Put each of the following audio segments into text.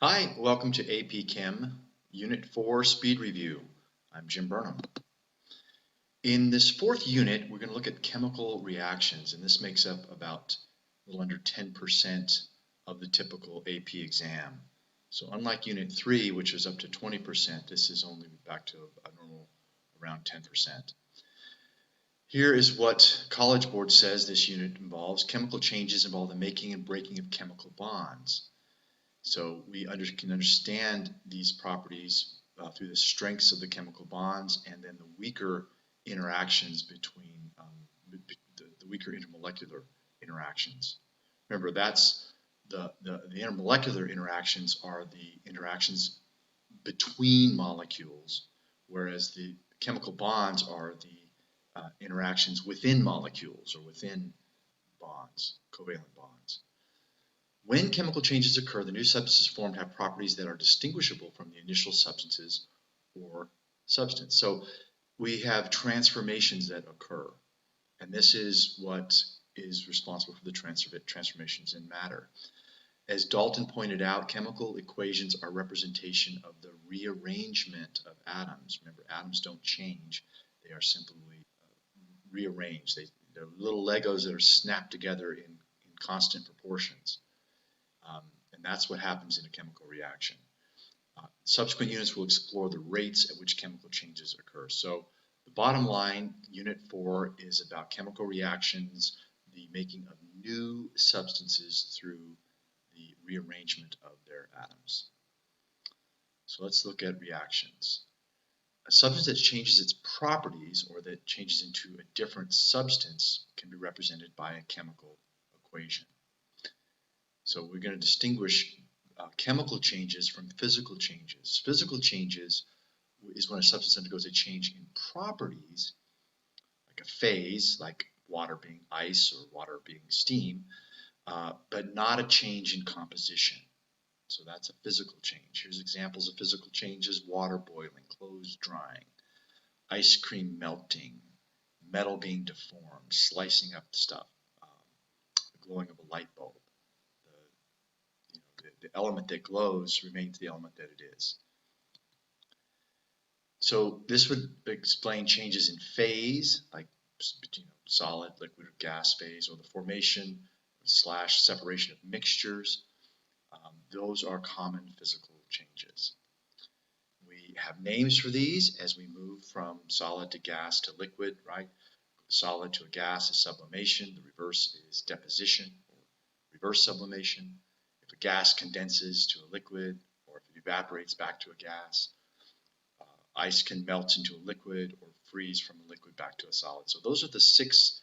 Hi, welcome to AP Chem, Unit 4 Speed Review. I'm Jim Burnham. In this fourth unit, we're going to look at chemical reactions, and this makes up about a little under 10% of the typical AP exam. So unlike Unit 3, which is up to 20%, this is only back to a normal around 10%. Here is what College Board says this unit involves. Chemical changes involve the making and breaking of chemical bonds. So we can understand these properties through the strengths of the chemical bonds and then the weaker interactions between the weaker intermolecular interactions. Remember, that's the intermolecular interactions are the interactions between molecules, whereas the chemical bonds are the interactions within molecules or within bonds, covalent bonds. When chemical changes occur, the new substances formed have properties that are distinguishable from the initial substances or substance. So we have transformations that occur, and this is what is responsible for the transformations in matter. As Dalton pointed out, chemical equations are representation of the rearrangement of atoms. Remember, atoms don't change. They are simply rearranged. They're little Legos that are snapped together in constant proportions. And that's what happens in a chemical reaction. Subsequent units will explore the rates at which chemical changes occur. So the bottom line, Unit 4, is about chemical reactions, the making of new substances through the rearrangement of their atoms. So let's look at reactions. A substance that changes its properties or that changes into a different substance can be represented by a chemical equation. So we're going to distinguish chemical changes from physical changes. Physical changes is when a substance undergoes a change in properties, like a phase, like water being ice or water being steam, but not a change in composition. So that's a physical change. Here's examples of physical changes: water boiling, clothes drying, ice cream melting, metal being deformed, slicing up stuff, the glowing of a light bulb. The element that glows remains the element that it is. So this would explain changes in phase, like solid, liquid, or gas phase, or the formation / separation of mixtures. Those are common physical changes. We have names for these as we move from solid to gas to liquid, right? Solid to a gas is sublimation. The reverse is deposition or reverse sublimation. If a gas condenses to a liquid, or if it evaporates back to a gas, ice can melt into a liquid or freeze from a liquid back to a solid. So those are the 6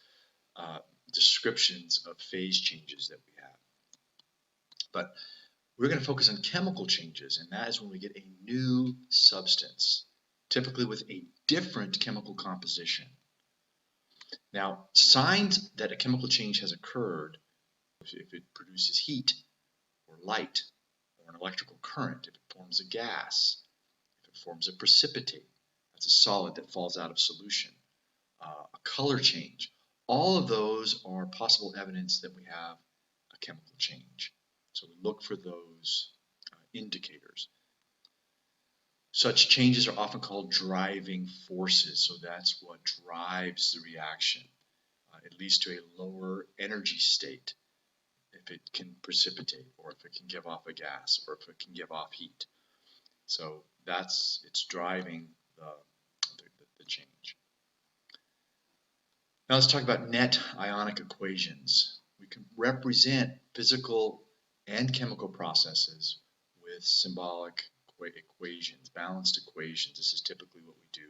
descriptions of phase changes that we have. But we're going to focus on chemical changes, and that is when we get a new substance, typically with a different chemical composition. Now, signs that a chemical change has occurred, if it produces heat or light or an electrical current, if it forms a gas, if it forms a precipitate, that's a solid that falls out of solution, a color change, all of those are possible evidence that we have a chemical change. So we look for those indicators. Such changes are often called driving forces, so that's what drives the reaction. It leads to a lower energy state if it can precipitate, or if it can give off a gas, or if it can give off heat. So it's driving the change. Now let's talk about net ionic equations. We can represent physical and chemical processes with symbolic equations, balanced equations. This is typically what we do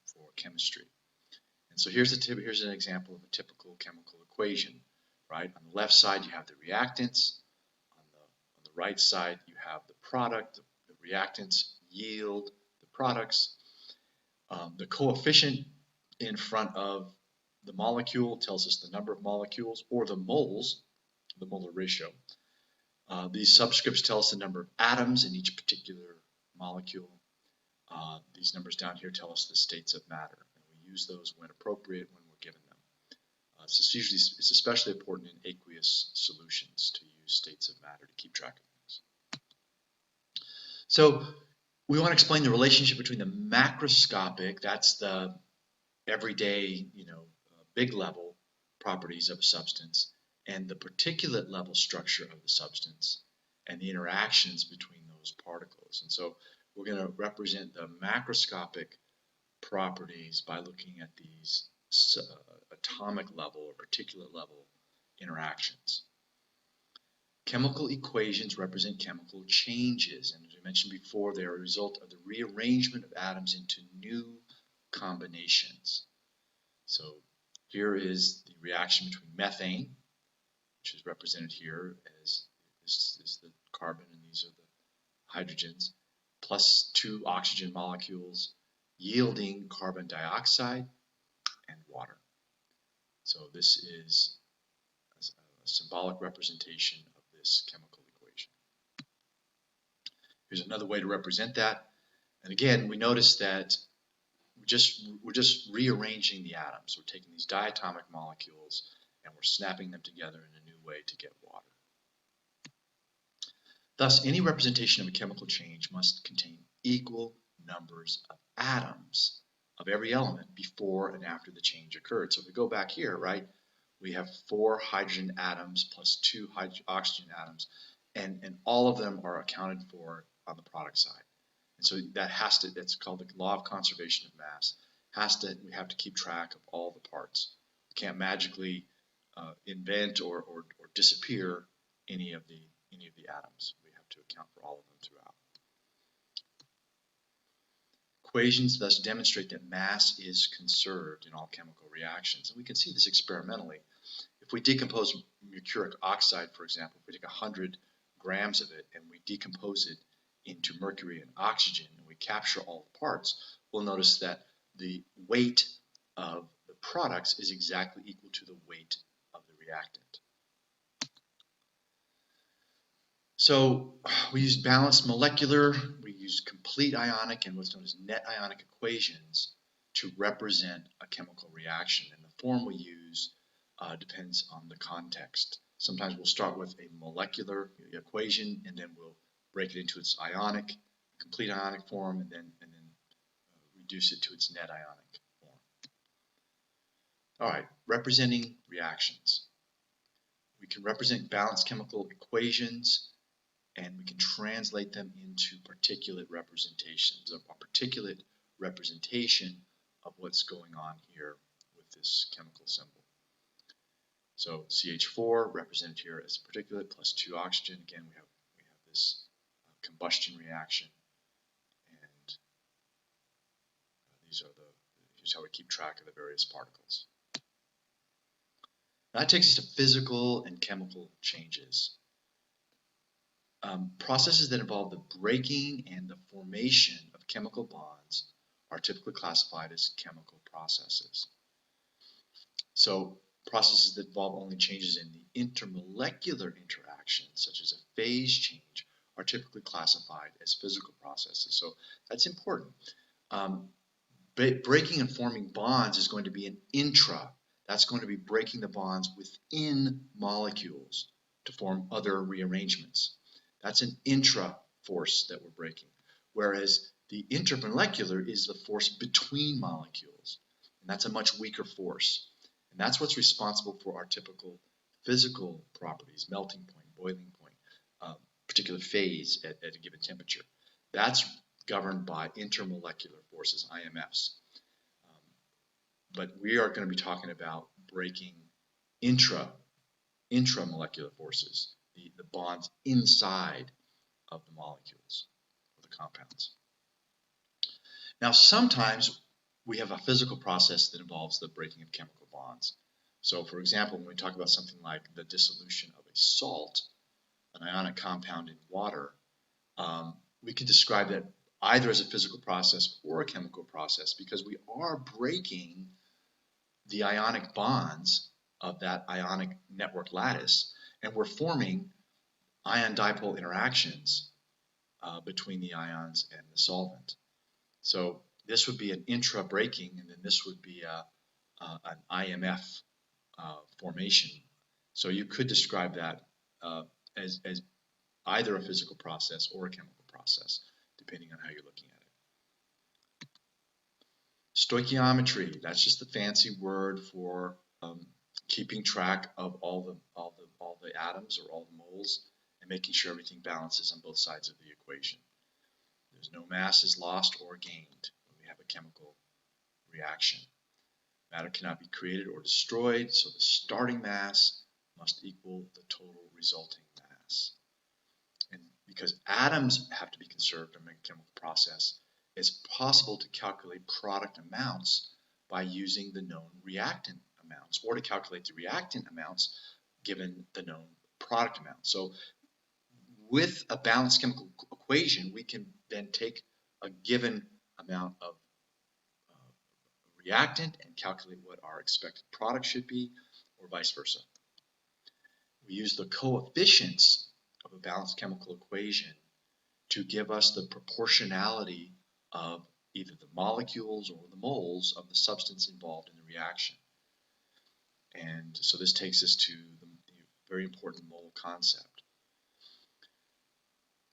for chemistry. And so here's an example of a typical chemical equation, right? On the left side, you have the reactants. On the right side, you have the product. The reactants yield the products. The coefficient in front of the molecule tells us the number of molecules, or the moles, the molar ratio. These subscripts tell us the number of atoms in each particular molecule. These numbers down here tell us the states of matter, and we use those when appropriate when we're given them. It's especially important in aqueous solutions to use states of matter to keep track of things. So we want to explain the relationship between the macroscopic, that's the everyday, big level properties of a substance, and the particulate level structure of the substance, and the interactions between those particles. And so we're going to represent the macroscopic properties by looking at these atomic level or particulate level interactions. Chemical equations represent chemical changes, and as we mentioned before, they are a result of the rearrangement of atoms into new combinations. So here is the reaction between methane, which is represented here as this is the carbon and these are the hydrogens, plus 2 oxygen molecules, yielding carbon dioxide and water. So this is a symbolic representation of this chemical equation. Here's another way to represent that. And again, we notice that we're just rearranging the atoms. We're taking these diatomic molecules and we're snapping them together in a new way to get water. Thus, any representation of a chemical change must contain equal numbers of atoms of every element before and after the change occurred. So if we go back here, right, we have 4 hydrogen atoms plus 2 oxygen atoms, and all of them are accounted for on the product side. And so that's called the law of conservation of mass. We have to keep track of all the parts. We can't magically invent or disappear any of the atoms. We have to account for all of them throughout. Equations thus demonstrate that mass is conserved in all chemical reactions, and we can see this experimentally. If we decompose mercuric oxide, for example, if we take 100 grams of it and we decompose it into mercury and oxygen, and we capture all the parts, we'll notice that the weight of the products is exactly equal to the weight of the reactant. So we use balanced molecular, we use complete ionic, and what's known as net ionic equations to represent a chemical reaction. And the form we use depends on the context. Sometimes we'll start with a molecular equation, and then we'll break it into its ionic, complete ionic form, and then reduce it to its net ionic form. All right, representing reactions. We can represent balanced chemical equations, and we can translate them into particulate representations, a particulate representation of what's going on here with this chemical symbol. So CH4 represented here as a particulate plus 2 oxygen. Again, we have this combustion reaction, and here's how we keep track of the various particles. Now that takes us to physical and chemical changes. Processes that involve the breaking and the formation of chemical bonds are typically classified as chemical processes. So processes that involve only changes in the intermolecular interactions, such as a phase change, are typically classified as physical processes. So that's important. Breaking and forming bonds is going to be an intra. That's going to be breaking the bonds within molecules to form other rearrangements. That's an intra force that we're breaking, whereas the intermolecular is the force between molecules, and that's a much weaker force. And that's what's responsible for our typical physical properties: melting point, boiling point, particular phase at a given temperature. That's governed by intermolecular forces, IMFs. But we are going to be talking about breaking intramolecular forces, the bonds inside of the molecules, or the compounds. Now, sometimes we have a physical process that involves the breaking of chemical bonds. So, for example, when we talk about something like the dissolution of a salt, an ionic compound in water, we can describe that either as a physical process or a chemical process, because we are breaking the ionic bonds of that ionic network lattice, and we're forming ion dipole interactions between the ions and the solvent. So this would be an intra-breaking, and then this would be an IMF formation. So you could describe that as either a physical process or a chemical process. depending on how you're looking at it. Stoichiometry, that's just the fancy word for keeping track of all the atoms or all the moles and making sure everything balances on both sides of the equation. There's no mass is lost or gained when we have a chemical reaction. Matter cannot be created or destroyed, so the starting mass must equal the total resulting mass. And because atoms have to be conserved during a chemical process, it's possible to calculate product amounts by using the known reactant amounts, or to calculate the reactant amounts given the known product amount. So with a balanced chemical equation, we can then take a given amount of reactant and calculate what our expected product should be, or vice versa. We use the coefficients of a balanced chemical equation to give us the proportionality of either the molecules or the moles of the substance involved in the reaction. And so this takes us to the very important mole concept.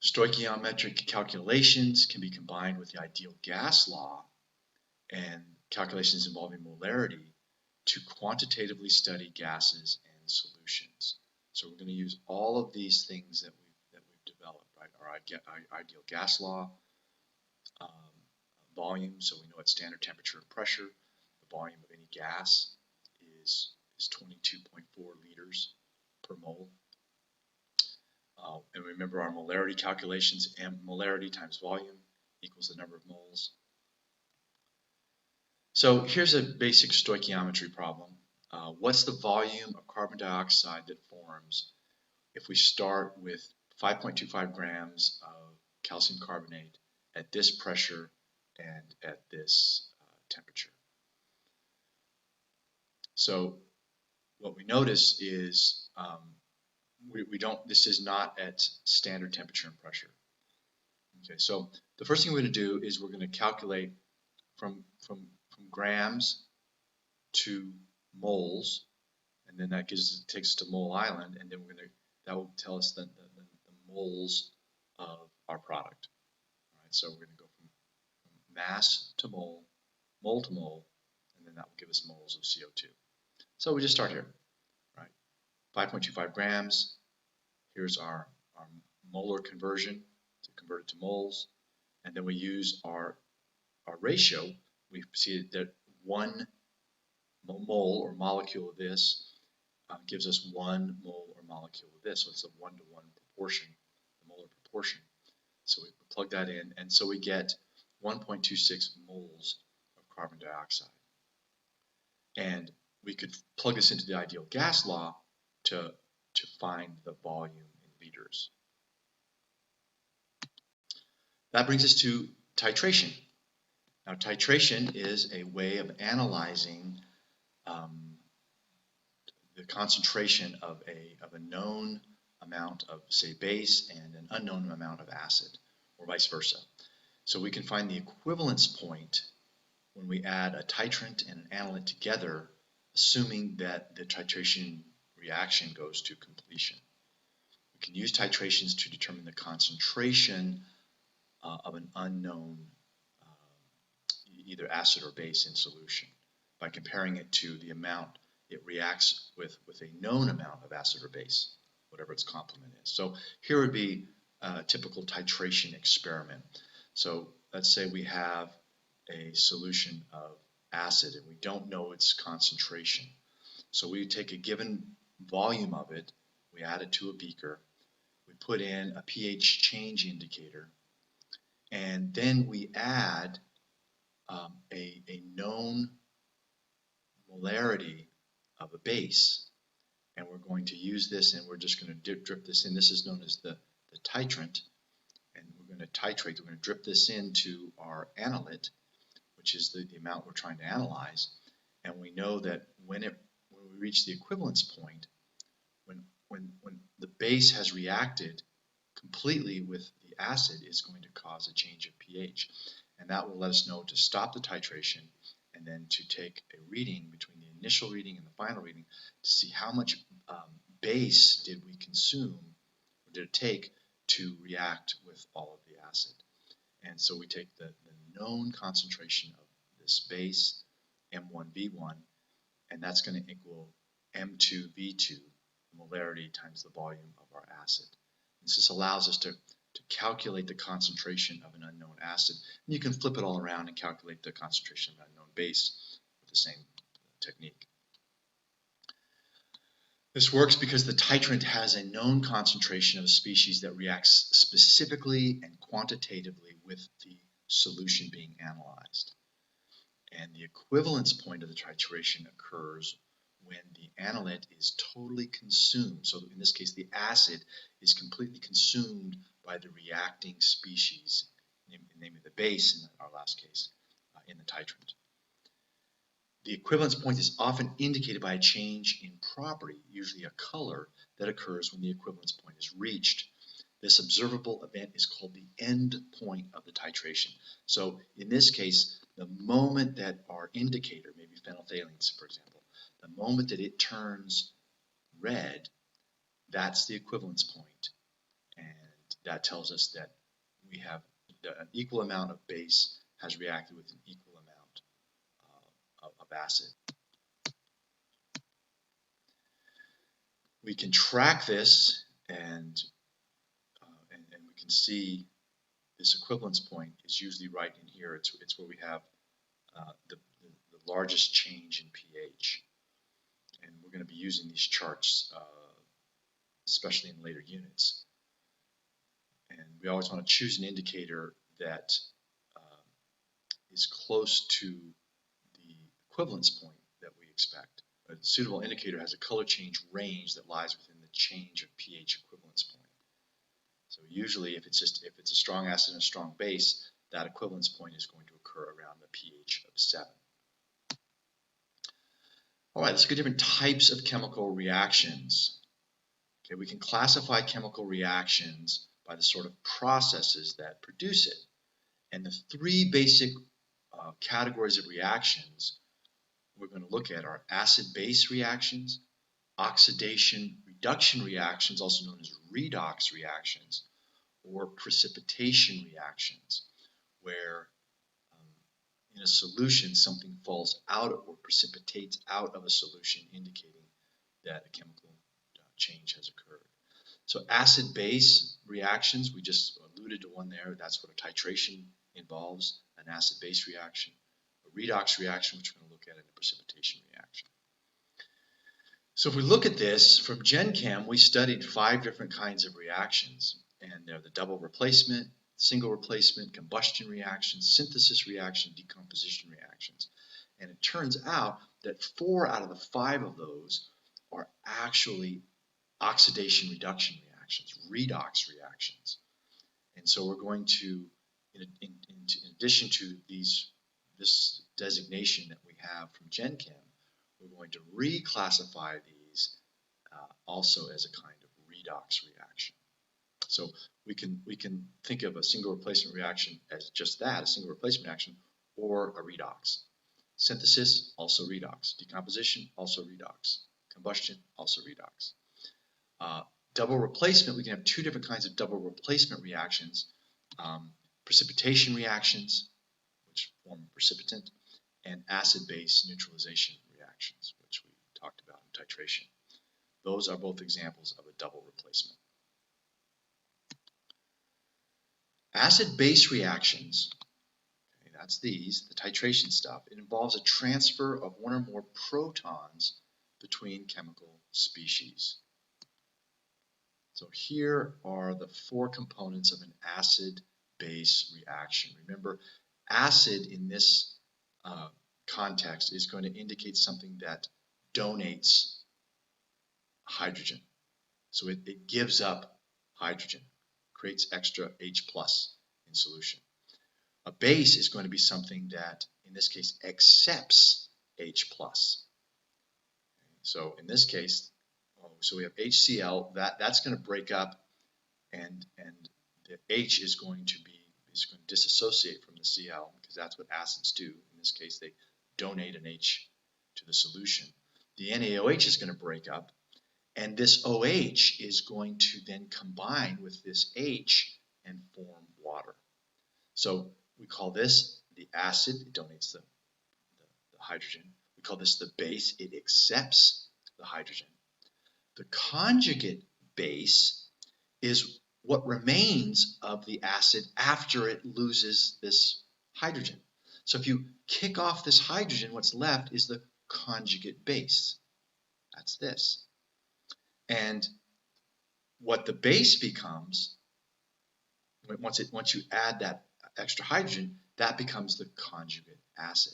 Stoichiometric calculations can be combined with the ideal gas law and calculations involving molarity to quantitatively study gases and solutions. So we're going to use all of these things that we've developed, right? Our ideal gas law, volume, so we know at standard temperature and pressure, the volume of any gas is 22.4 liters per mole. And remember our molarity calculations, and molarity times volume equals the number of moles. So here's a basic stoichiometry problem. What's the volume of carbon dioxide that forms if we start with 5.25 grams of calcium carbonate at this pressure and at this temperature? So what we notice is this is not at standard temperature and pressure. Okay, so the first thing we're going to do is we're going to calculate from grams to moles, and then that takes us to mole island, and then that will tell us the moles of our product. All right, so we're going to go from mass to mole, mole to mole, and then that will give us moles of CO2. So we just start here, right? 5.25 grams. Here's our molar conversion to convert it to moles, and then we use our ratio. We see that 1 mole or molecule of this gives us 1 mole or molecule of this. So it's a 1-to-1 proportion, the molar proportion. So we plug that in, and so we get 1.26 moles of carbon dioxide. And we could plug this into the ideal gas law to find the volume in liters. That brings us to titration. Now, titration is a way of analyzing the concentration of a known amount of, say, base and an unknown amount of acid, or vice versa. So we can find the equivalence point when we add a titrant and an analyte together, assuming that the titration reaction goes to completion. We can use titrations to determine the concentration of an unknown either acid or base in solution by comparing it to the amount it reacts with a known amount of acid or base, whatever its complement is. So here would be a typical titration experiment. So let's say we have a solution of acid and we don't know its concentration. So we take a given volume of it, we add it to a beaker, we put in a pH change indicator, and then we add a known molarity of a base, and we're going to use this, and we're just going to drip this in. This is known as the titrant, and we're going to titrate. We're going to drip this into our analyte, which is the amount we're trying to analyze, and we know that when we reach the equivalence point, when the base has reacted completely with the acid, is going to cause a change of pH, and that will let us know to stop the titration and then to take a reading between the initial reading and the final reading to see how much base did we consume, or did it take to react with all of the acid. And so we take the known concentration of this base, M1V1, and that's going to equal M2V2, the molarity times the volume of our acid. And so this allows us to calculate the concentration of an unknown acid. And you can flip it all around and calculate the concentration of an unknown base with the same technique. This works because the titrant has a known concentration of a species that reacts specifically and quantitatively with the solution being analyzed. And the equivalence point of the titration occurs when the analyte is totally consumed. So in this case, the acid is completely consumed by the reacting species, namely the base in our last case, in the titrant. The equivalence point is often indicated by a change in property, usually a color, that occurs when the equivalence point is reached. This observable event is called the end point of the titration. So in this case, the moment that our indicator, maybe phenolphthaleins for example, the moment that it turns red, that's the equivalence point. And that tells us that we have an equal amount of base has reacted with an equal amount of acid. We can track this and we can see this equivalence point is usually right in here. It's where we have the largest change in pH. And we're going to be using these charts, especially in later units. And we always want to choose an indicator that is close to the equivalence point that we expect. A suitable indicator has a color change range that lies within the change of pH equivalence point. So usually if it's a strong acid and a strong base, that equivalence point is going to occur around the pH of 7. All right, let's look at different types of chemical reactions. Okay, we can classify chemical reactions by the sort of processes that produce it. And the three basic categories of reactions we're going to look at are acid-base reactions, oxidation-reduction reactions, also known as redox reactions, or precipitation reactions, where in a solution something falls out or precipitates out of a solution, indicating that a chemical change has occurred. So acid-base reactions, we just alluded to one there, that's what a titration involves, an acid-base reaction. A redox reaction, which we're going to look at, in a precipitation reaction. So if we look at this, from Gen Chem, we studied 5 different kinds of reactions, and they're the double replacement, single replacement, combustion reactions, synthesis reaction, decomposition reactions. And it turns out that 4 out of the 5 of those are actually oxidation reduction reactions, redox reactions. And so we're going to, in addition to this designation that we have from Gen Chem, we're going to reclassify these also as a kind of redox reaction. So we can think of a single replacement reaction as just that, a single replacement reaction, or a redox. Synthesis, also redox. Decomposition, also redox. Combustion, also redox. Double replacement, we can have 2 different kinds of double replacement reactions. Precipitation reactions, which form a precipitant, and acid-base neutralization reactions, which we talked about in titration. Those are both examples of a double replacement. Acid-base reactions, okay, that's these, the titration stuff. It involves a transfer of 1 or more protons between chemical species. So here are the 4 components of an acid-base reaction. Remember, acid in this context is going to indicate something that donates hydrogen. So it gives up hydrogen, creates extra H+ in solution. A base is going to be something that, in this case, accepts H+. So in this case, so we have HCl, that's going to break up, and the H is going to disassociate from the Cl, because that's what acids do. In this case, they donate an H to the solution. The NaOH is going to break up, and this OH is going to then combine with this H and form water. So we call this the acid. It donates the hydrogen. We call this the base. It accepts the hydrogen. The conjugate base is what remains of the acid after it loses this hydrogen. So if you kick off this hydrogen, what's left is the conjugate base. That's this. And what the base becomes, once you add that extra hydrogen, that becomes the conjugate acid.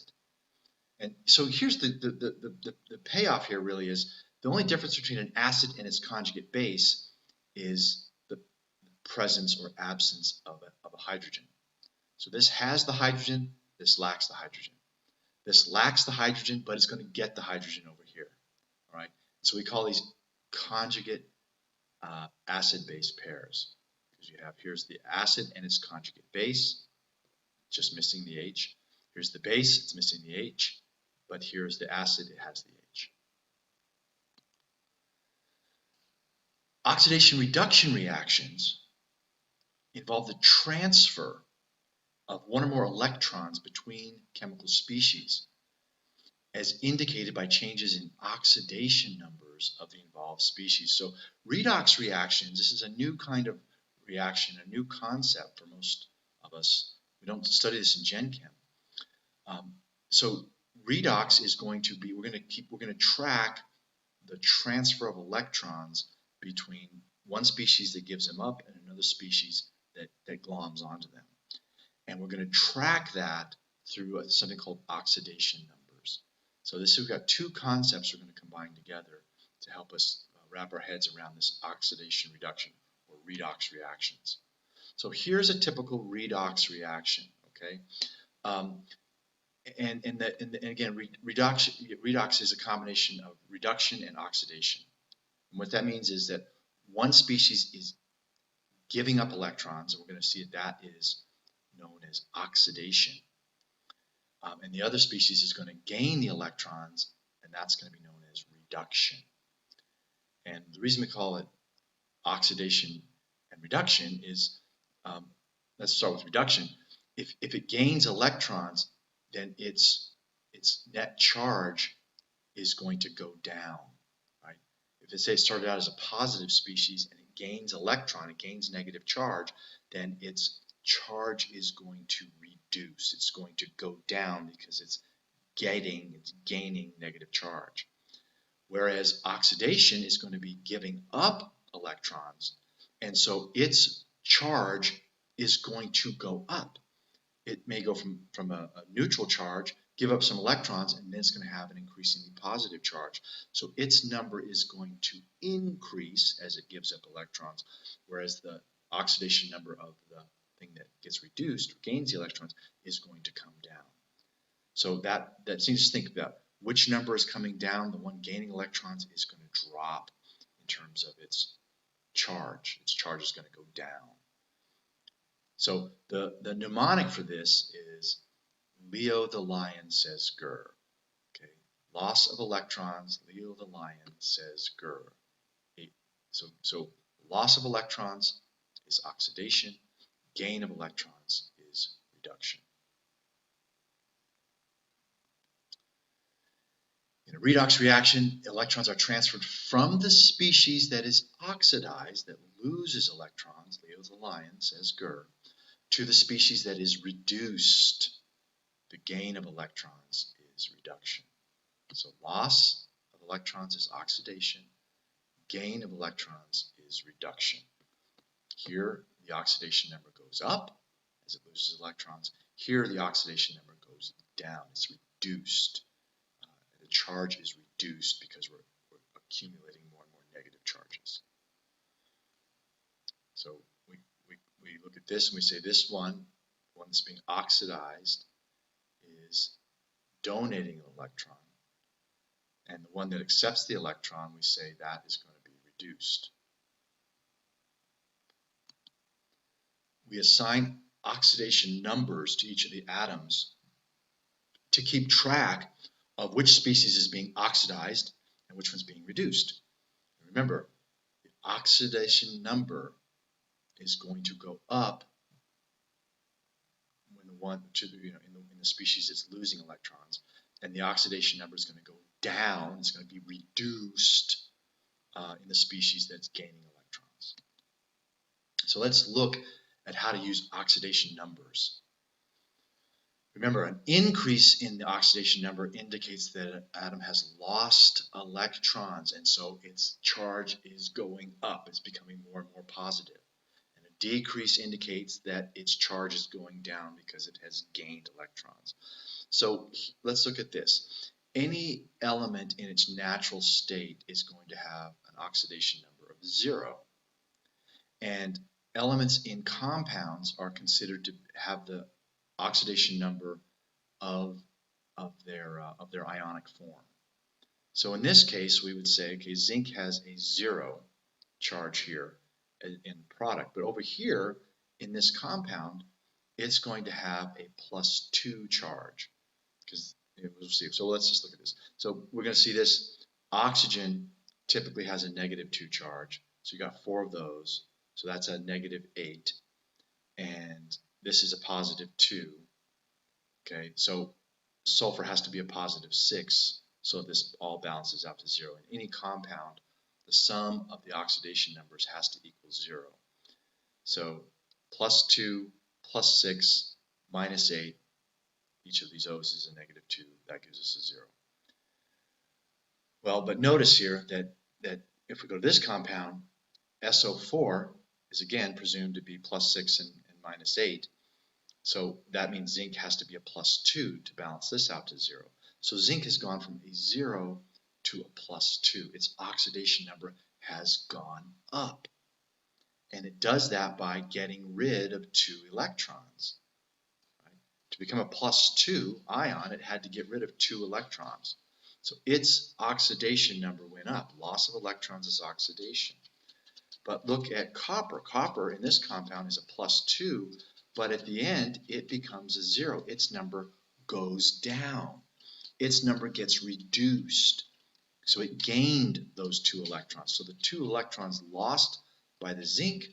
And so here's the payoff here really is the only difference between an acid and its conjugate base is the presence or absence of a hydrogen. So this has the hydrogen, this lacks the hydrogen. This lacks the hydrogen, but it's going to get the hydrogen over here. All right. So we call these conjugate acid-base pairs. Because you have here's the acid and its conjugate base, just missing the H. Here's the base, it's missing the H. But here's the acid, it has the H. Oxidation-reduction reactions involve the transfer of one or more electrons between chemical species, as indicated by changes in oxidation numbers of the involved species. So redox reactions, this is a new kind of reaction, a new concept for most of us. We don't study this in Gen Chem. So redox is going to be, we're going to track the transfer of electrons between one species that gives them up and another species that gloms onto them. And we're going to track that through something called oxidation numbers. So we've got two concepts we're going to combine together to help us wrap our heads around this oxidation reduction or redox reactions. So here's a typical redox reaction, okay? And again, redox is a combination of reduction and oxidation. And what that means is that one species is giving up electrons, and we're going to see that is known as oxidation. And the other species is going to gain the electrons, and that's going to be known as reduction. And the reason we call it oxidation and reduction is, let's start with reduction. If it gains electrons, then its net charge is going to go down, right? If it say it started out as a positive species and it gains electron, it gains negative charge, then its charge is going to reduce. It's going to go down because it's gaining negative charge. Whereas oxidation is going to be giving up electrons, and so its charge is going to go up. It may go from a neutral charge, give up some electrons, and then it's going to have an increasingly positive charge. So its number is going to increase as it gives up electrons, whereas the oxidation number of the thing that gets reduced or gains the electrons is going to come down. So that seems to think about which number is coming down. The one gaining electrons is going to drop in terms of its charge. Its charge is going to go down. So the mnemonic for this is Leo the lion says grr. Okay, loss of electrons. Leo the lion says grr. So loss of electrons is oxidation. Gain of electrons is reduction. In a redox reaction, electrons are transferred from the species that is oxidized, that loses electrons, Leo the lion says grr, to the species that is reduced. The gain of electrons is reduction. So loss of electrons is oxidation. Gain of electrons is reduction. Here, the oxidation number goes up as it loses electrons. Here, the oxidation number goes down. It's reduced. The charge is reduced because we're accumulating more and more negative charges. So we look at this and we say this one, the one that's being oxidized, is donating an electron. And the one that accepts the electron, we say that is going to be reduced. We assign oxidation numbers to each of the atoms to keep track of which species is being oxidized and which one's being reduced. Remember, the oxidation number is going to go up one to the, in the species that's losing electrons, and the oxidation number is going to go down. It's going to be reduced in the species that's gaining electrons. So let's look at how to use oxidation numbers. Remember, an increase in the oxidation number indicates that an atom has lost electrons, and so its charge is going up. It's becoming more and more positive. And a decrease indicates that its charge is going down because it has gained electrons. So let's look at this. Any element in its natural state is going to have an oxidation number of 0. And elements in compounds are considered to have the oxidation number of their ionic form. So in this case, we would say, okay, zinc has a 0 charge here in the product, but over here in this compound, it's going to have a +2 charge, because we'll see. So let's just look at this. So we're going to see this. Oxygen typically has a -2 charge, so you got 4 of those. So that's a -8, and this is a +2. Okay, so sulfur has to be a +6, so this all balances out to 0. In any compound, the sum of the oxidation numbers has to equal 0. So +2, +6, -8, each of these O's is a -2. That gives us a 0. Well, but notice here that if we go to this compound, SO4 is again presumed to be +6 and -8. So that means zinc has to be a +2 to balance this out to 0. So zinc has gone from a 0 to a +2. Its oxidation number has gone up. And it does that by getting rid of 2 electrons. Right? To become a +2 ion, it had to get rid of 2 electrons. So its oxidation number went up. Loss of electrons is oxidation. But look at copper. Copper in this compound is a +2, but at the end it becomes a 0. Its number goes down. Its number gets reduced. So it gained those 2 electrons. So the 2 electrons lost by the zinc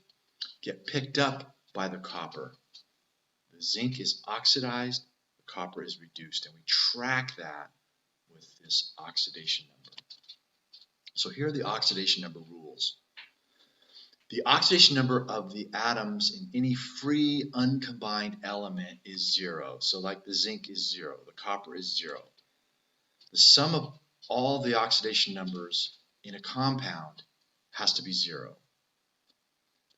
get picked up by the copper. The zinc is oxidized, the copper is reduced, and we track that with this oxidation number. So here are the oxidation number rules. The oxidation number of the atoms in any free uncombined element is 0. So like the zinc is 0, the copper is 0. The sum of all the oxidation numbers in a compound has to be 0.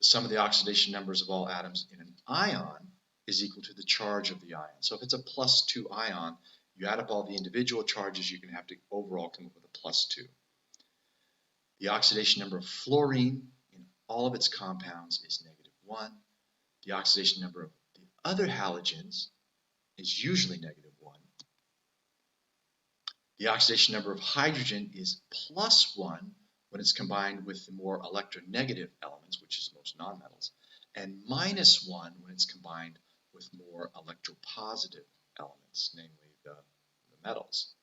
The sum of the oxidation numbers of all atoms in an ion is equal to the charge of the ion. So if it's a +2 ion, you add up all the individual charges, you're going to have to overall come up with a +2. The oxidation number of fluorine in all of its compounds is -1. The oxidation number of the other halogens is usually -1. The oxidation number of hydrogen is +1 when it's combined with the more electronegative elements, which is most nonmetals, and -1 when it's combined with more electropositive elements, namely the metals.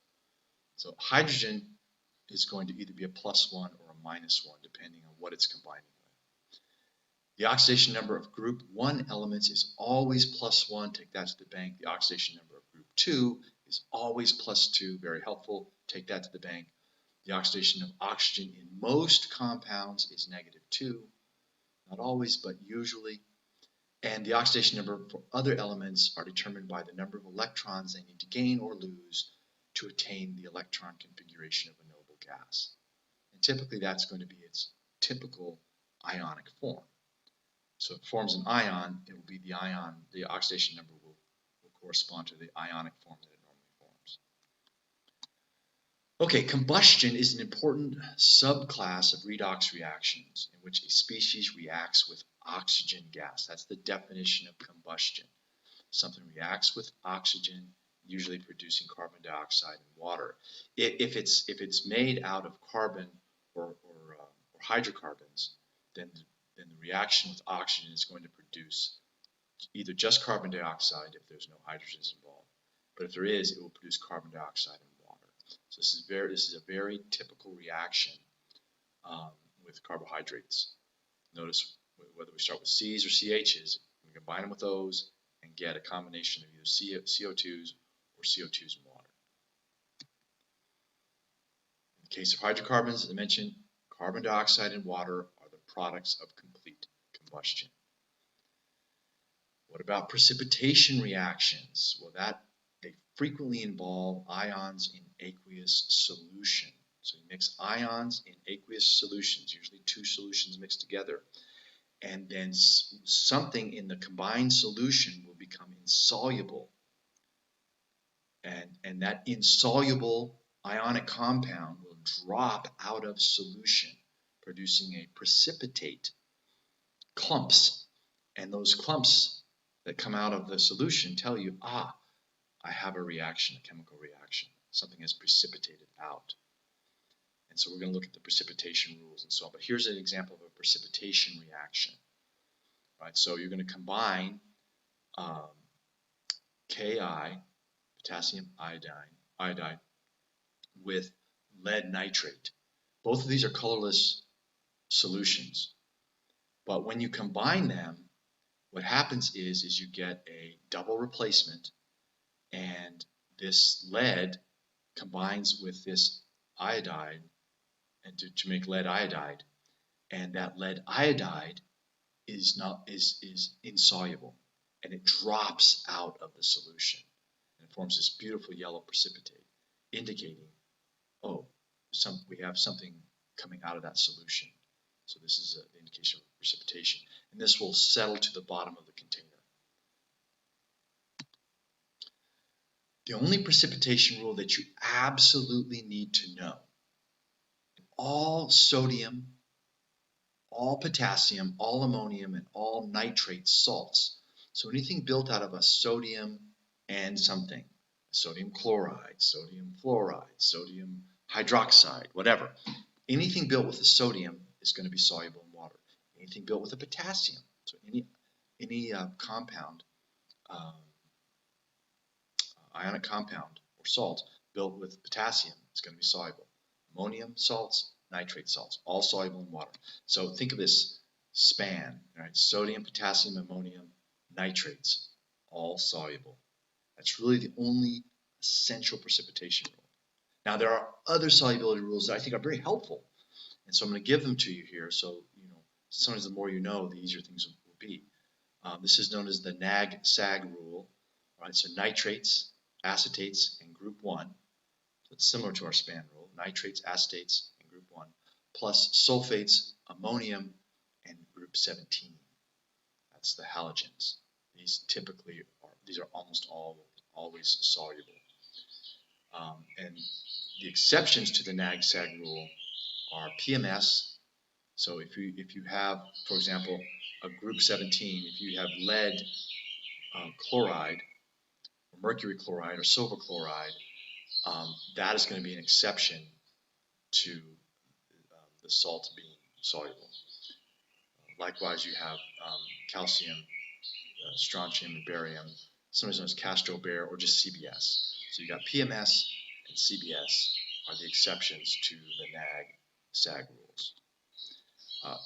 So hydrogen is going to either be a +1 or a -1, depending on what it's combining with. The oxidation number of group 1 elements is always +1. Take that to the bank. The oxidation number of group 2 is always +2. Very helpful. Take that to the bank. The oxidation of oxygen in most compounds is -2. Not always, but usually. And the oxidation number for other elements are determined by the number of electrons they need to gain or lose to attain the electron configuration of a noble gas. And typically that's going to be its typical ionic form. So if it forms an ion, it will be the oxidation number will correspond to the ionic form that it normally forms. Okay, combustion is an important subclass of redox reactions in which a species reacts with oxygen gas. That's the definition of combustion. Something reacts with oxygen, usually producing carbon dioxide and water. If it's made out of carbon or hydrocarbons, then the reaction with oxygen is going to produce either just carbon dioxide if there's no hydrogens involved, but if there is, it will produce carbon dioxide and water. So this is a very typical reaction with carbohydrates. Notice whether we start with C's or CH's, we combine them with O's and and get a combination of either CO2s or CO2s and water. In the case of hydrocarbons, as I mentioned, carbon dioxide and water are the products of complete combustion. What about precipitation reactions? Well, they frequently involve ions in aqueous solution. So you mix ions in aqueous solutions, usually two solutions mixed together, and then something in the combined solution will become insoluble. And that insoluble ionic compound will drop out of solution, producing a precipitate, clumps. And those clumps that come out of the solution tell you, I have a reaction, a chemical reaction. Something has precipitated out. And so we're going to look at the precipitation rules and so on. But here's an example of a precipitation reaction. Right? So you're going to combine Ki, potassium iodide, with lead nitrate. Both of these are colorless solutions. But when you combine them, what happens is you get a double replacement, and this lead combines with this iodide and to make lead iodide, and that lead iodide is insoluble, and it drops out of the solution, and it forms this beautiful yellow precipitate, indicating, we have something coming out of that solution. So this is an indication of precipitation, and this will settle to the bottom of the container. The only precipitation rule that you absolutely need to know: all sodium, all potassium, all ammonium, and all nitrate salts. So anything built out of a sodium and something, sodium chloride, sodium fluoride, sodium hydroxide, whatever. Anything built with a sodium is going to be soluble in water. Anything built with a potassium, so any compound, ionic compound or salt built with potassium is going to be soluble. Ammonium salts, nitrate salts, all soluble in water. So think of this span, right? Sodium, potassium, ammonium, nitrates, all soluble. That's really the only essential precipitation rule. Now there are other solubility rules that I think are very helpful, and so I'm going to give them to you here. So sometimes the more you know, the easier things will be. This is known as the NAG-SAG rule. Right? So nitrates, acetates, and group 1. So it's similar to our span rule. Nitrates, acetates, and group 1, plus sulfates, ammonium, and group 17. That's the halogens. These are almost always soluble. And the exceptions to the NAG-SAG rule are PMS. So if you have, for example, a group 17, if you have lead chloride, or mercury chloride, or silver chloride, that is going to be an exception to the salt being soluble. Likewise, you have calcium, strontium, and barium, sometimes known as Castro-Bear, or just CBS. So you got PMS and CBS are the exceptions to the NAG-SAG rules.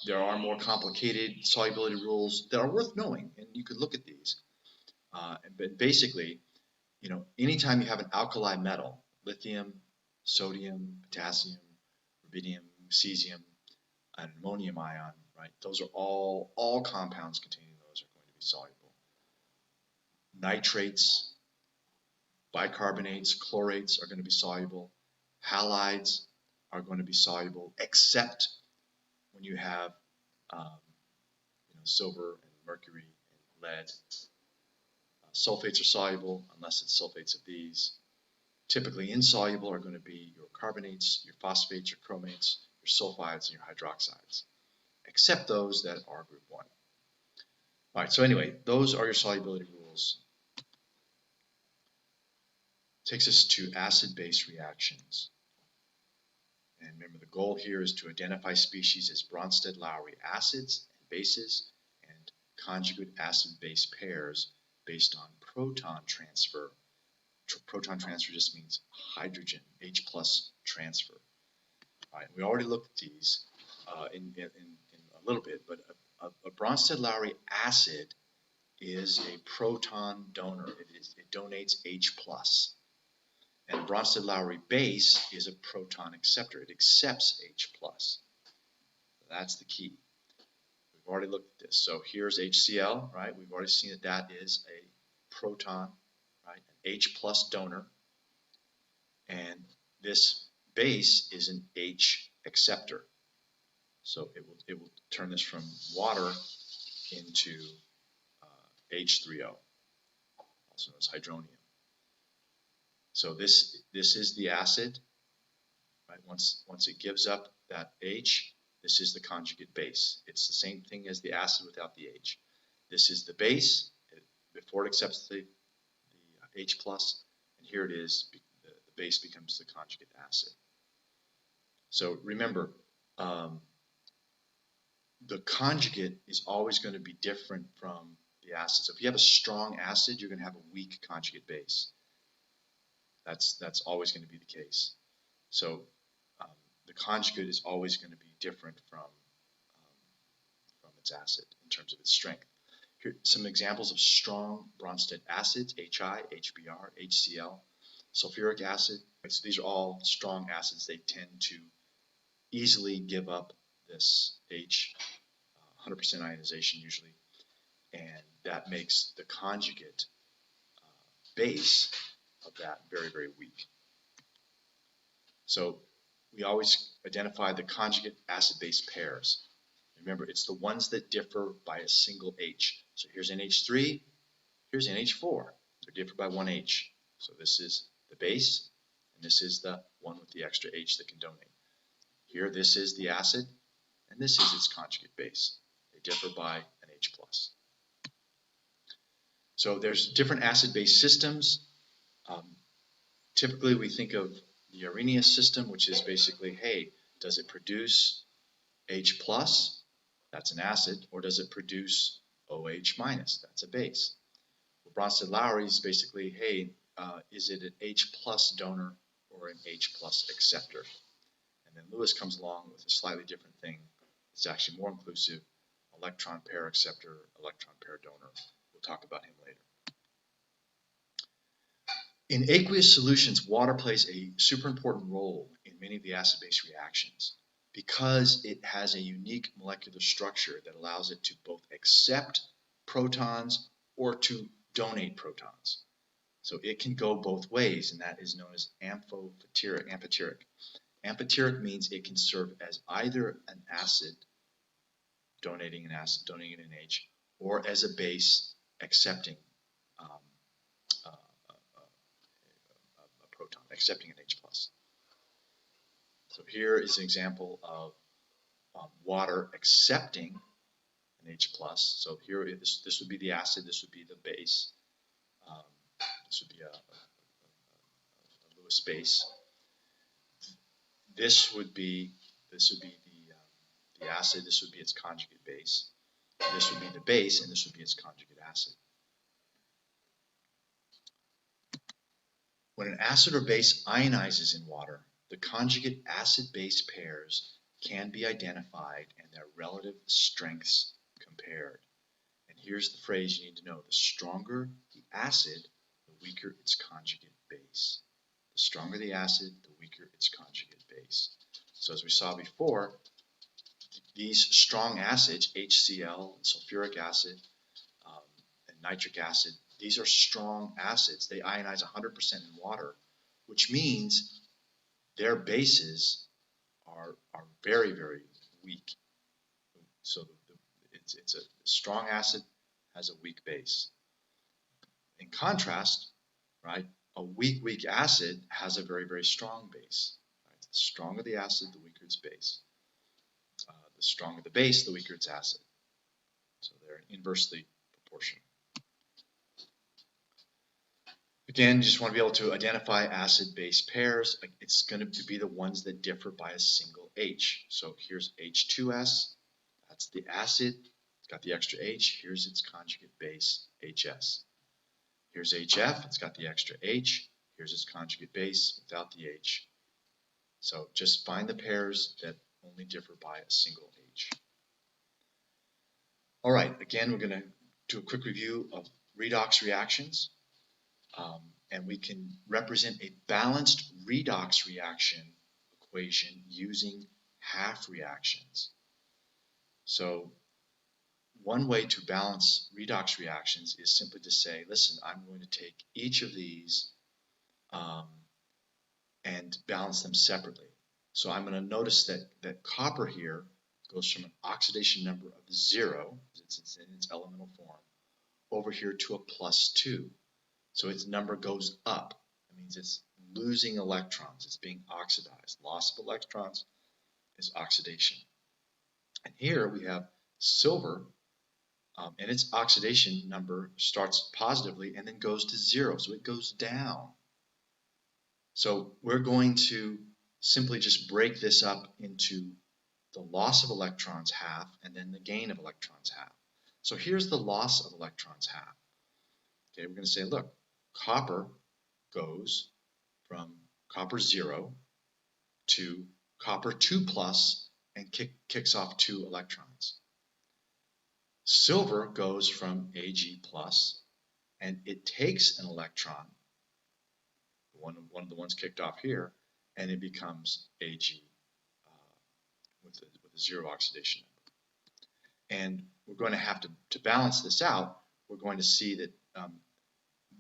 There are more complicated solubility rules that are worth knowing, and you could look at these. But basically, anytime you have an alkali metal, lithium, sodium, potassium, rubidium, cesium, and ammonium ion, right? Those are all compounds containing those are going to be soluble. Nitrates, bicarbonates, chlorates are going to be soluble. Halides are going to be soluble, except when you have silver and mercury and lead. Sulfates are soluble unless it's sulfates of these. Typically insoluble are going to be your carbonates, your phosphates, your chromates, your sulfides, and your hydroxides, except those that are group 1. All right, so anyway, those are your solubility rules. Takes us to acid-base reactions. And remember, the goal here is to identify species as Bronsted-Lowry acids and bases and conjugate acid-base pairs based on proton transfer. Proton transfer just means hydrogen, H+ transfer. All right, we already looked at these in a little bit, but a Bronsted-Lowry acid is a proton donor. It donates H+. And a Bronsted-Lowry base is a proton acceptor. It accepts H+. That's the key. We've already looked at this. So here's HCl, right? We've already seen that that is a proton, right? An H+ donor. And this base is an H acceptor. So it will turn this from water into H3O, also known as hydronium. So this is the acid, right? Once it gives up that H, this is the conjugate base. It's the same thing as the acid without the H. This is the base before it accepts the H+, and here it is, the base becomes the conjugate acid. So remember, the conjugate is always going to be different from the acid. So if you have a strong acid, you're going to have a weak conjugate base. That's always going to be the case. So the conjugate is always going to be different from its acid in terms of its strength. Here are some examples of strong Bronsted acids: HI, HBr, HCl, sulfuric acid. So these are all strong acids. They tend to easily give up this H, 100% ionization usually, and that makes the conjugate base of that very, very weak. So we always identify the conjugate acid-base pairs. Remember, it's the ones that differ by a single H. So here's NH3, here's NH4. They're different by one H. So this is the base, and this is the one with the extra H that can donate. Here, this is the acid, and this is its conjugate base. They differ by an H+. So there's different acid-base systems. Typically, we think of the Arrhenius system, which is basically, hey, does it produce H+, that's an acid, or does it produce OH-, that's a base? Well, Bronsted-Lowry is basically, hey, is it an H+ donor or an H+ acceptor? And then Lewis comes along with a slightly different thing. It's actually more inclusive: electron pair acceptor, electron pair donor. We'll talk about him later. In aqueous solutions, water plays a super important role in many of the acid-base reactions because it has a unique molecular structure that allows it to both accept protons or to donate protons. So it can go both ways, and that is known as amphoteric. Amphoteric means it can serve as either an acid, donating an H, or as a base, accepting a proton, accepting an H+. So here is an example of water accepting an H+. So here, this would be the acid, this would be the base. This would be a Lewis base. This would be the acid, this would be its conjugate base. This would be the base, and this would be its conjugate acid. When an acid or base ionizes in water, the conjugate acid-base pairs can be identified and their relative strengths compared. And here's the phrase you need to know: the stronger the acid, the weaker its conjugate base. The stronger the acid, the weaker its conjugate base. So as we saw before, these strong acids, HCl, sulfuric acid, and nitric acid, these are strong acids. They ionize 100% in water, which means their bases are very, very weak. So it's a strong acid has a weak base. In contrast, right, a weak acid has a very, very strong base. Right? The stronger the acid, the weaker its base. The stronger the base, the weaker its acid. So they're inversely proportional. Again, you just want to be able to identify acid-base pairs. It's going to be the ones that differ by a single H. So here's H2S. That's the acid. It's got the extra H. Here's its conjugate base, HS. Here's HF. It's got the extra H. Here's its conjugate base without the H. So just find the pairs that only differ by a single H. All right, again, we're going to do a quick review of redox reactions, and we can represent a balanced redox reaction equation using half reactions. So one way to balance redox reactions is simply to say, listen, I'm going to take each of these and balance them separately. So I'm going to notice that copper here goes from an oxidation number of 0, it's in its elemental form, over here to a +2. So its number goes up. That means it's losing electrons. It's being oxidized. Loss of electrons is oxidation. And here we have silver, and its oxidation number starts positively and then goes to 0. So it goes down. So we're going to simply just break this up into the loss of electrons half and then the gain of electrons half. So here's the loss of electrons half. Okay, we're going to say, look, copper goes from copper 0 to copper 2+ and kicks off 2 electrons. Silver goes from Ag+ and it takes an electron, one of the ones kicked off here, and it becomes Ag with a 0 oxidation number. And we're going to have to balance this out. We're going to see that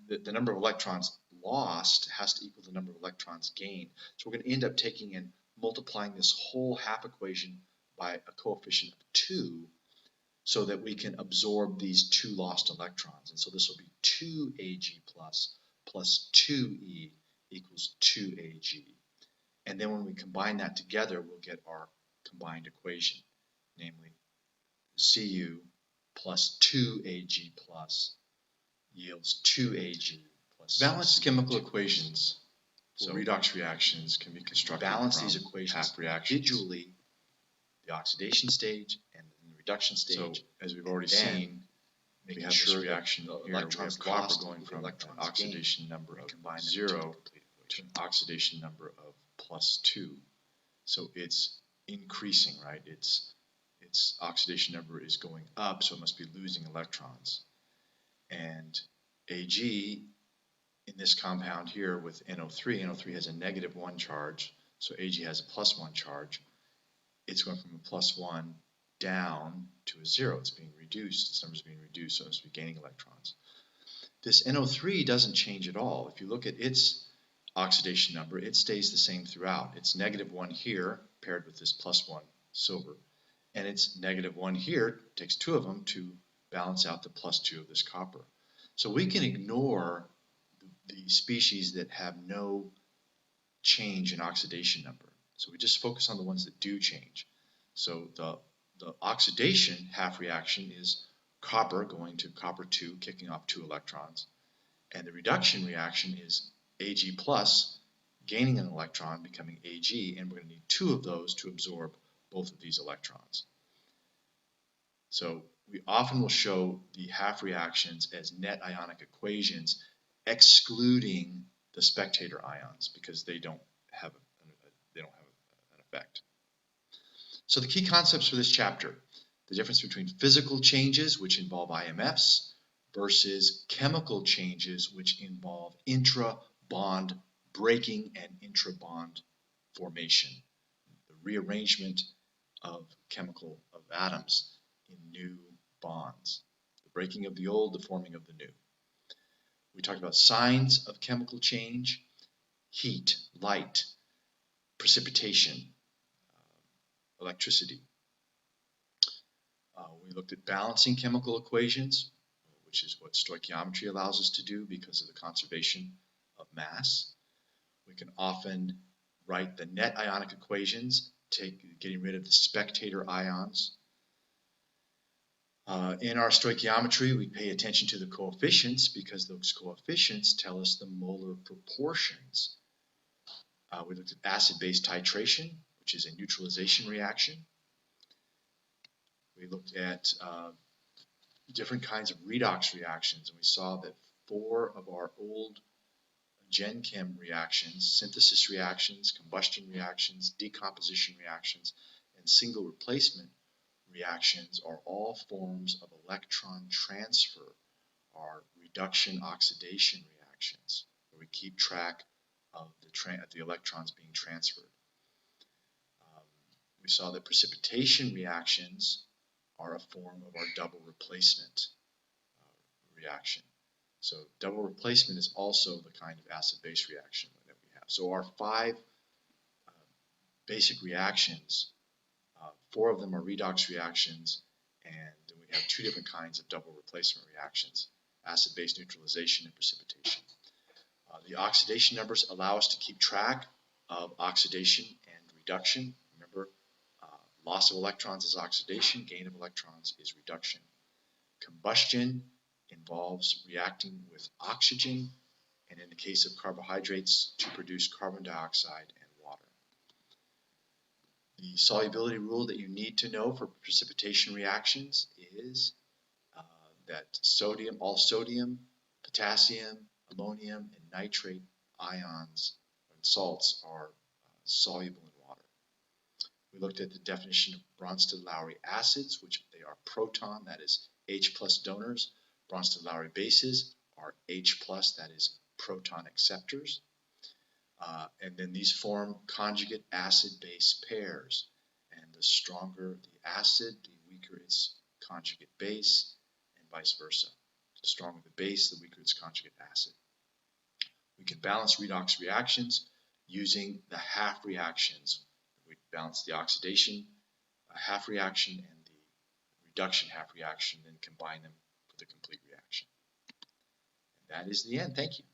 the number of electrons lost has to equal the number of electrons gained. So we're going to end up taking and multiplying this whole half equation by a coefficient of 2 so that we can absorb these 2 lost electrons. And so this will be 2Ag plus 2E equals 2Ag. And then when we combine that together, we'll get our combined equation, namely Cu plus 2Ag plus yields 2Ag plus balanced chemical equations. So redox reactions can be constructed balance from these equations half reactions individually, the oxidation stage and the reduction stage. So as we've already seen, we have this reaction here. We have copper going from an oxidation number of 0 to an oxidation number of +2. So it's increasing, right? Its oxidation number is going up, so it must be losing electrons. And Ag in this compound here with NO3, NO3 has a -1 charge, so Ag has a +1 charge. It's going from a +1 down to a 0. It's being reduced. Its number is being reduced, so it's gaining electrons. This NO3 doesn't change at all. If you look at its oxidation number, it stays the same throughout. It's -1 here paired with this +1 silver, and it's -1 here. It takes 2 of them to balance out the +2 of this copper. So we can ignore the species that have no change in oxidation number. So we just focus on the ones that do change. So the oxidation half reaction is copper going to copper 2, kicking off 2 electrons. And the reduction reaction is Ag plus, gaining an electron, becoming Ag, and we're going to need 2 of those to absorb both of these electrons. So we often will show the half reactions as net ionic equations, excluding the spectator ions because they don't have an effect. So the key concepts for this chapter: the difference between physical changes, which involve IMFs, versus chemical changes, which involve intra-bond breaking and intra-bond formation, the rearrangement of atoms in new bonds, the breaking of the old, the forming of the new. We talked about signs of chemical change: heat, light, precipitation, electricity. We looked at balancing chemical equations, which is what stoichiometry allows us to do because of the conservation of mass. We can often write the net ionic equations, getting rid of the spectator ions. In our stoichiometry, we pay attention to the coefficients because those coefficients tell us the molar proportions. We looked at acid-base titration, which is a neutralization reaction. We looked at different kinds of redox reactions, and we saw that 4 of our old Gen Chem reactions, synthesis reactions, combustion reactions, decomposition reactions, and single replacement reactions are all forms of electron transfer, are reduction oxidation reactions, where we keep track of the electrons being transferred. We saw that precipitation reactions are a form of our double replacement reaction. So double replacement is also the kind of acid-base reaction that we have. So our 5 basic reactions, 4 of them are redox reactions, and then we have 2 different kinds of double replacement reactions, acid-base neutralization and precipitation. The oxidation numbers allow us to keep track of oxidation and reduction. Remember, loss of electrons is oxidation, gain of electrons is reduction. Combustion involves reacting with oxygen, and in the case of carbohydrates, to produce carbon dioxide and water. The solubility rule that you need to know for precipitation reactions is that all sodium, potassium, ammonium, and nitrate ions and salts are soluble in water. We looked at the definition of Bronsted-Lowry acids, which they are proton, that is H+ donors. Bronsted-Lowry bases are H+, that is proton acceptors. And then these form conjugate acid-base pairs. And the stronger the acid, the weaker its conjugate base, and vice versa. The stronger the base, the weaker its conjugate acid. We can balance redox reactions using the half reactions. We balance the oxidation half reaction and the reduction half reaction, and combine them for the complete reaction. And that is the end. Thank you.